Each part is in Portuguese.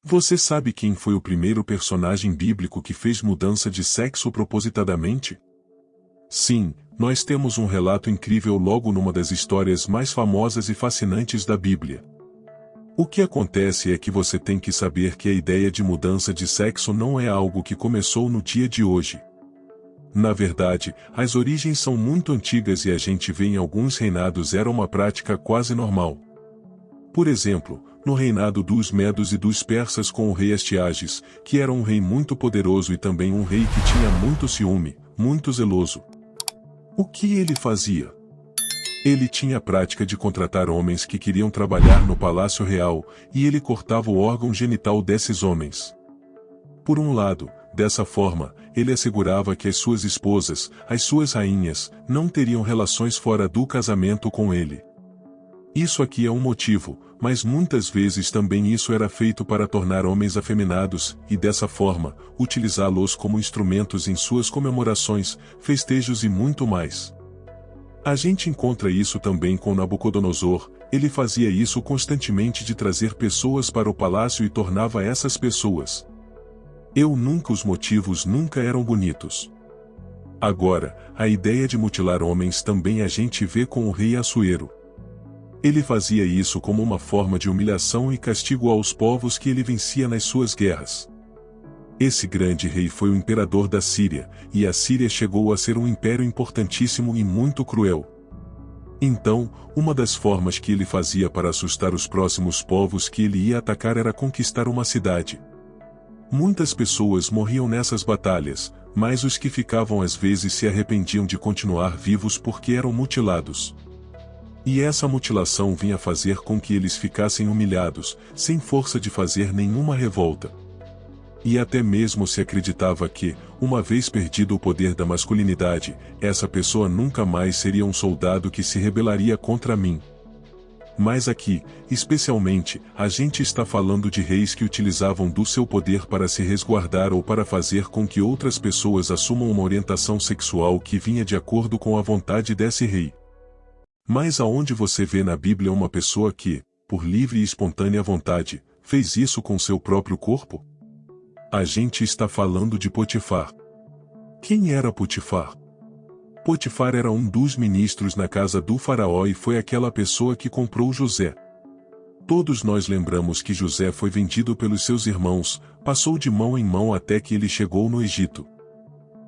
Você sabe quem foi o primeiro personagem bíblico que fez mudança de sexo propositadamente? Sim, nós temos um relato incrível logo numa das histórias mais famosas e fascinantes da Bíblia. O que acontece é que você tem que saber que a ideia de mudança de sexo não é algo que começou no dia de hoje. Na verdade, as origens são muito antigas e a gente vê em alguns reinados era uma prática quase normal. Por exemplo, no reinado dos Medos e dos Persas com o rei Astiages, que era um rei muito poderoso e também um rei que tinha muito ciúme, muito zeloso. O que ele fazia? Ele tinha a prática de contratar homens que queriam trabalhar no palácio real, e ele cortava o órgão genital desses homens. Por um lado, dessa forma, ele assegurava que as suas esposas, as suas rainhas, não teriam relações fora do casamento com ele. Isso aqui é um motivo, mas muitas vezes também isso era feito para tornar homens afeminados, e dessa forma, utilizá-los como instrumentos em suas comemorações, festejos e muito mais. A gente encontra isso também com Nabucodonosor, ele fazia isso constantemente de trazer pessoas para o palácio e tornava essas pessoas. Os motivos nunca eram bonitos. Agora, a ideia de mutilar homens também a gente vê com o rei Assuero. Ele fazia isso como uma forma de humilhação e castigo aos povos que ele vencia nas suas guerras. Esse grande rei foi o imperador da Síria, e a Síria chegou a ser um império importantíssimo e muito cruel. Então, uma das formas que ele fazia para assustar os próximos povos que ele ia atacar era conquistar uma cidade. Muitas pessoas morriam nessas batalhas, mas os que ficavam às vezes se arrependiam de continuar vivos porque eram mutilados. E essa mutilação vinha fazer com que eles ficassem humilhados, sem força de fazer nenhuma revolta. E até mesmo se acreditava que, uma vez perdido o poder da masculinidade, essa pessoa nunca mais seria um soldado que se rebelaria contra mim. Mas aqui, especialmente, a gente está falando de reis que utilizavam do seu poder para se resguardar ou para fazer com que outras pessoas assumam uma orientação sexual que vinha de acordo com a vontade desse rei. Mas aonde você vê na Bíblia uma pessoa que, por livre e espontânea vontade, fez isso com seu próprio corpo? A gente está falando de Potifar. Quem era Potifar? Potifar era um dos ministros na casa do faraó e foi aquela pessoa que comprou José. Todos nós lembramos que José foi vendido pelos seus irmãos, passou de mão em mão até que ele chegou no Egito.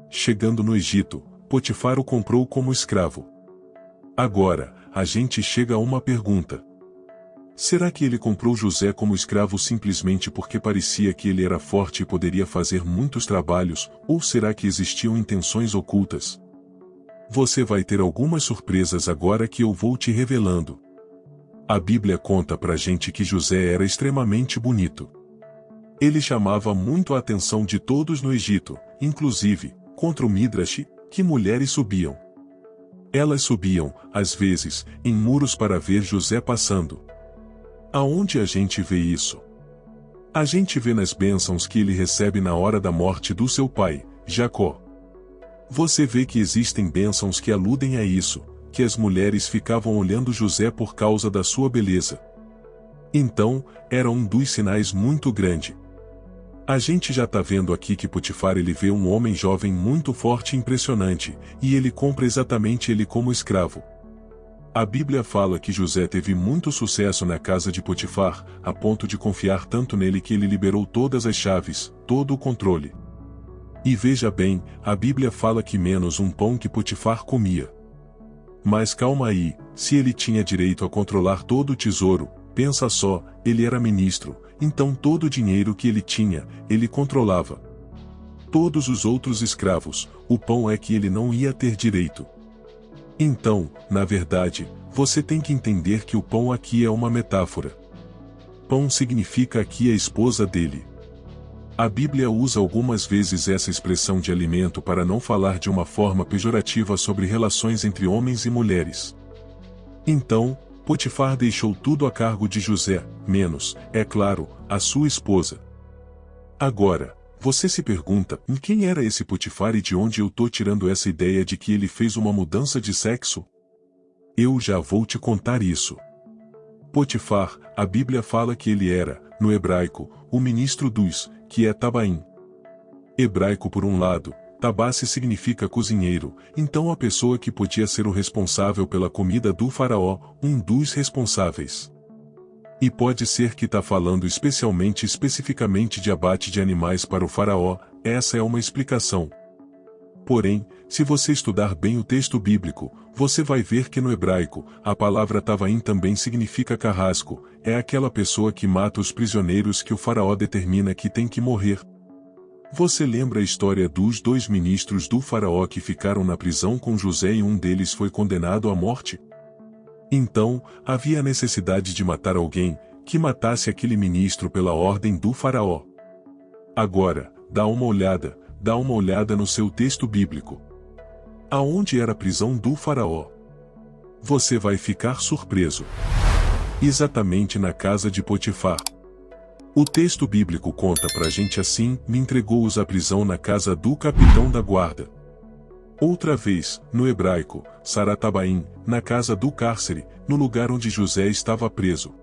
Chegando no Egito, Potifar o comprou como escravo. Agora, a gente chega a uma pergunta. Será que ele comprou José como escravo simplesmente porque parecia que ele era forte e poderia fazer muitos trabalhos, ou será que existiam intenções ocultas? Você vai ter algumas surpresas agora que eu vou te revelando. A Bíblia conta pra gente que José era extremamente bonito. Ele chamava muito a atenção de todos no Egito, inclusive, contra o Midrash, que mulheres subiam. Elas subiam, às vezes, em muros para ver José passando. Aonde a gente vê isso? A gente vê nas bênçãos que ele recebe na hora da morte do seu pai, Jacó. Você vê que existem bênçãos que aludem a isso, que as mulheres ficavam olhando José por causa da sua beleza. Então, era um dos sinais muito grande. A gente já tá vendo aqui que Potifar ele vê um homem jovem muito forte e impressionante, e ele compra exatamente ele como escravo. A Bíblia fala que José teve muito sucesso na casa de Potifar, a ponto de confiar tanto nele que ele liberou todas as chaves, todo o controle. E veja bem, a Bíblia fala que menos um pão que Potifar comia. Mas calma aí, se ele tinha direito a controlar todo o tesouro, pensa só, ele era ministro, então todo o dinheiro que ele tinha, ele controlava. Todos os outros escravos, o pão é que ele não ia ter direito. Então, na verdade, você tem que entender que o pão aqui é uma metáfora. Pão significa aqui a esposa dele. A Bíblia usa algumas vezes essa expressão de alimento para não falar de uma forma pejorativa sobre relações entre homens e mulheres. Então, Potifar deixou tudo a cargo de José, menos, é claro, a sua esposa. Agora, você se pergunta, em quem era esse Potifar e de onde eu tô tirando essa ideia de que ele fez uma mudança de sexo? Eu já vou te contar isso. Potifar, a Bíblia fala que ele era, no hebraico, o ministro dos, que é Tabaim. Hebraico por um lado, Tabasse significa cozinheiro, então a pessoa que podia ser o responsável pela comida do faraó, um dos responsáveis. E pode ser que está falando especificamente de abate de animais para o faraó, essa é uma explicação. Porém, se você estudar bem o texto bíblico, você vai ver que no hebraico, a palavra Tavaim também significa carrasco, é aquela pessoa que mata os prisioneiros que o faraó determina que tem que morrer. Você lembra a história dos 2 ministros do faraó que ficaram na prisão com José e um deles foi condenado à morte? Então, havia a necessidade de matar alguém, que matasse aquele ministro pela ordem do faraó. Agora, dá uma olhada no seu texto bíblico. Aonde era a prisão do faraó? Você vai ficar surpreso. Exatamente na casa de Potifar. O texto bíblico conta pra gente assim: me entregou-os à prisão na casa do capitão da guarda. Outra vez, no hebraico, Saratabaim, na casa do cárcere, no lugar onde José estava preso.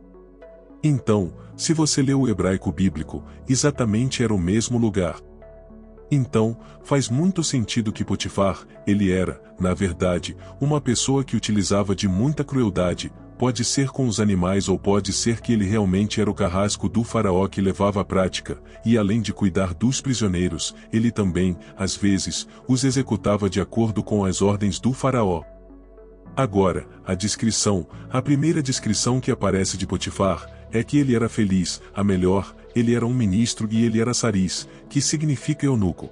Então, se você lê o hebraico bíblico, exatamente era o mesmo lugar. Então, faz muito sentido que Potifar, ele era, na verdade, uma pessoa que utilizava de muita crueldade, pode ser com os animais ou pode ser que ele realmente era o carrasco do faraó que levava à prática, e além de cuidar dos prisioneiros, ele também, às vezes, os executava de acordo com as ordens do faraó. Agora, a primeira descrição que aparece de Potifar, é que ele era feliz, a melhor, ele era um ministro e ele era saris, que significa eunuco.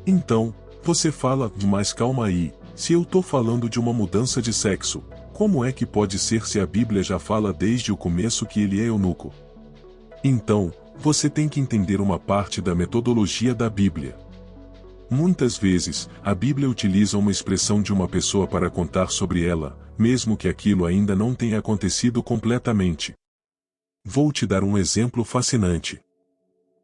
Então, você fala, mas calma aí, se eu tô falando de uma mudança de sexo, como é que pode ser se a Bíblia já fala desde o começo que ele é eunuco? Então, você tem que entender uma parte da metodologia da Bíblia. Muitas vezes, a Bíblia utiliza uma expressão de uma pessoa para contar sobre ela, mesmo que aquilo ainda não tenha acontecido completamente. Vou te dar um exemplo fascinante.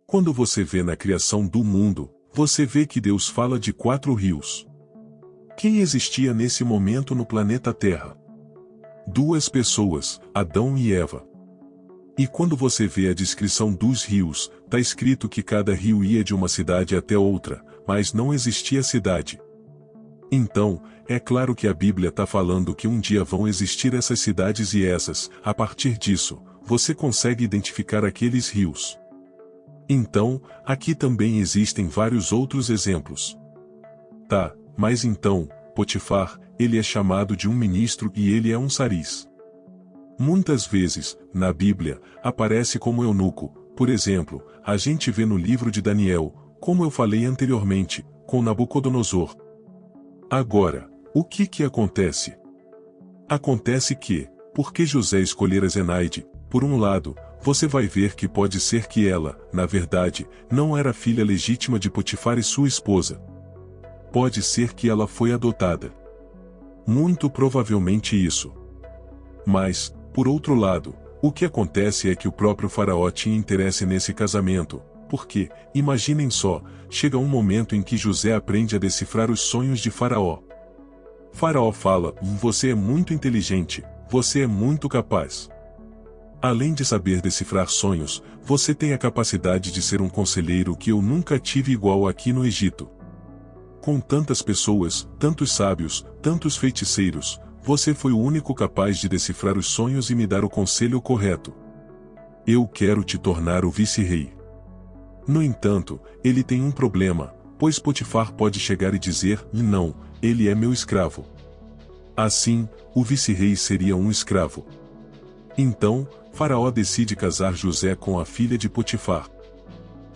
Quando você vê na criação do mundo, você vê que Deus fala de 4 rios. Quem existia nesse momento no planeta Terra? 2 pessoas, Adão e Eva. E quando você vê a descrição dos rios, está escrito que cada rio ia de uma cidade até outra, mas não existia cidade. Então, é claro que a Bíblia está falando que um dia vão existir essas cidades e a partir disso, você consegue identificar aqueles rios. Então, aqui também existem vários outros exemplos. Tá, mas então, Potifar, ele é chamado de um ministro e ele é um saris. Muitas vezes, na Bíblia, aparece como eunuco, por exemplo, a gente vê no livro de Daniel, como eu falei anteriormente, com Nabucodonosor. Agora, o que acontece? Acontece que, porque José escolhera Zenaide, por um lado, você vai ver que pode ser que ela, na verdade, não era filha legítima de Potifar e sua esposa. Pode ser que ela foi adotada. Muito provavelmente isso. Mas, por outro lado, o que acontece é que o próprio faraó tinha interesse nesse casamento, porque, imaginem só, chega um momento em que José aprende a decifrar os sonhos de Faraó. Faraó fala: você é muito inteligente, você é muito capaz. Além de saber decifrar sonhos, você tem a capacidade de ser um conselheiro que eu nunca tive igual aqui no Egito. Com tantas pessoas, tantos sábios, tantos feiticeiros, você foi o único capaz de decifrar os sonhos e me dar o conselho correto. Eu quero te tornar o vice-rei. No entanto, ele tem um problema, pois Potifar pode chegar e dizer: não, ele é meu escravo. Assim, o vice-rei seria um escravo. Então, Faraó decide casar José com a filha de Potifar.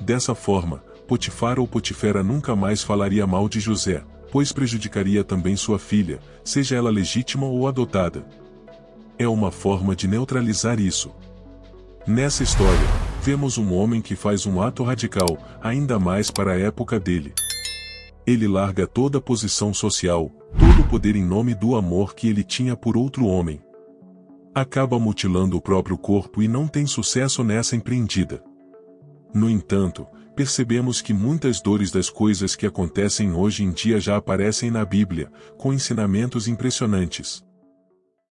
Dessa forma, Potifar ou Potifera nunca mais falaria mal de José, pois prejudicaria também sua filha, seja ela legítima ou adotada. É uma forma de neutralizar isso. Nessa história, vemos um homem que faz um ato radical, ainda mais para a época dele. Ele larga toda a posição social, todo o poder em nome do amor que ele tinha por outro homem. Acaba mutilando o próprio corpo e não tem sucesso nessa empreendida. No entanto, percebemos que muitas dores das coisas que acontecem hoje em dia já aparecem na Bíblia, com ensinamentos impressionantes.